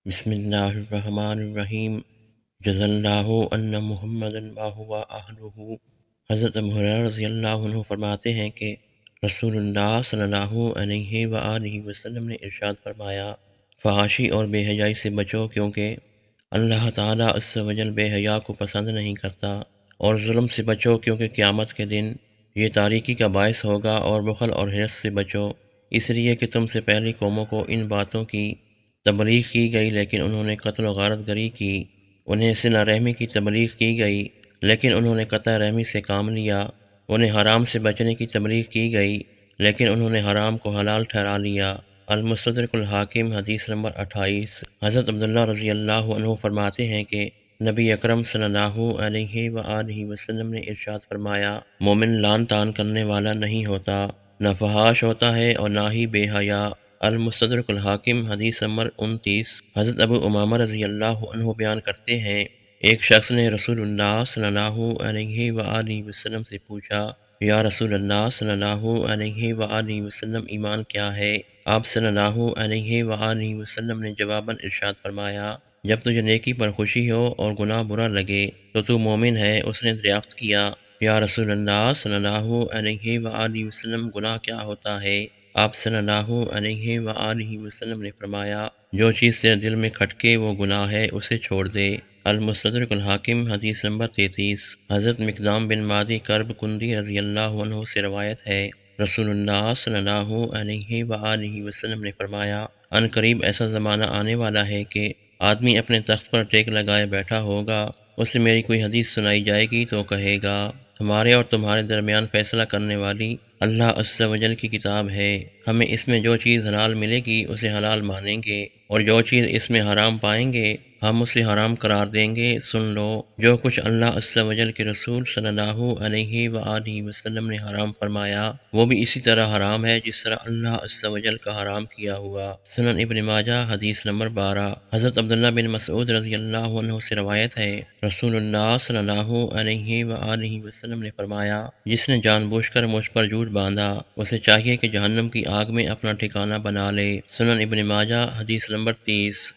بسم اللہ الرحمن الرحیم جزا اللہ ان محمد باہوا اہلہ۔ حضرت ابو ہریرہ رضی اللہ عنہ فرماتے ہیں کہ رسول اللہ صلی اللہ علیہ وآلہ وسلم نے ارشاد فرمایا، فحاشی اور بے حیائی سے بچو، کیونکہ اللہ تعالیٰ عز و جل بے حیا کو پسند نہیں کرتا، اور ظلم سے بچو، کیونکہ قیامت کے دن یہ تاریکی کا باعث ہوگا، اور بخل اور حرص سے بچو، اس لیے کہ تم سے پہلی قوموں کو ان باتوں کی تبلیغ کی گئی لیکن انہوں نے قتل و غارت گری کی، انہیں صلہ رحمی کی تبلیغ کی گئی لیکن انہوں نے قطع رحمی سے کام لیا، انہیں حرام سے بچنے کی تبلیغ کی گئی لیکن انہوں نے حرام کو حلال ٹھہرا لیا۔ المستدرک الحاکم حدیث نمبر 28۔ حضرت عبداللہ رضی اللہ عنہ فرماتے ہیں کہ نبی اکرم صلی اللہ علیہ وآلہ وسلم نے ارشاد فرمایا، مومن لان تان کرنے والا نہیں ہوتا، نہ فحاش ہوتا ہے اور نہ ہی بے حیا۔ المستدرک الحاکم حدیث نمبر 29۔ حضرت ابو امامہ رضی اللہ عنہ بیان کرتے ہیں، ایک شخص نے رسول اللہ صلی اللہ علیہ وآلہ وسلم سے پوچھا، یا رسول اللہ صلی اللہ علیہ وآلہ وسلم، ایمان کیا ہے؟ آپ صلی اللہ علیہ وآلہ وسلم نے جواباً ارشاد فرمایا، جب تجھے نیکی پر خوشی ہو اور گناہ برا لگے تو مومن ہے۔ اس نے دریافت کیا، یا رسول اللہ صلی اللہ علیہ وآلہ وسلم، گناہ کیا ہوتا ہے؟ آپ صلی اللہ علیہ وآلہ وسلم نے فرمایا، جو چیز تیرے دل میں کھٹکے وہ گناہ ہے، اسے چھوڑ دے۔ المستدرک الحاکم حدیث نمبر 33۔ حضرت مقدام بن معدی کرب کندی رضی اللہ عنہ سے روایت ہے، رسول اللہ صلی اللہ علیہ وآلہ وسلم نے فرمایا، ان قریب ایسا زمانہ آنے والا ہے کہ آدمی اپنے تخت پر ٹیک لگائے بیٹھا ہوگا، اسے میری کوئی حدیث سنائی جائے گی تو کہے گا، ہمارے اور تمہارے درمیان فیصلہ کرنے والی اللہ عز و جل کی کتاب ہے، ہمیں اس میں جو چیز حلال ملے گی اسے حلال مانیں گے، اور جو چیز اس میں حرام پائیں گے ہم اسے حرام قرار دیں گے۔ سن لو، جو کچھ اللہ عز و جل کے رسول صلی اللہ علیہ وآلہ وسلم نے حرام فرمایا وہ بھی اسی طرح حرام ہے جس طرح اللہ عز و جل کا حرام کیا ہوا۔ سنن ابن ماجہ حدیث نمبر 12۔ حضرت عبداللہ بن مسعود رضی اللہ عنہ سے روایت ہے، رسول اللہ صلی اللہ علیہ وآلہ وسلم نے فرمایا، جس نے جان بوجھ کر مجھ پر جھوٹ باندھا اسے چاہیے کہ جہنم کی آگ میں اپنا ٹھکانہ بنا لے۔ سنن ابن ماجہ حدیث نمبر 30۔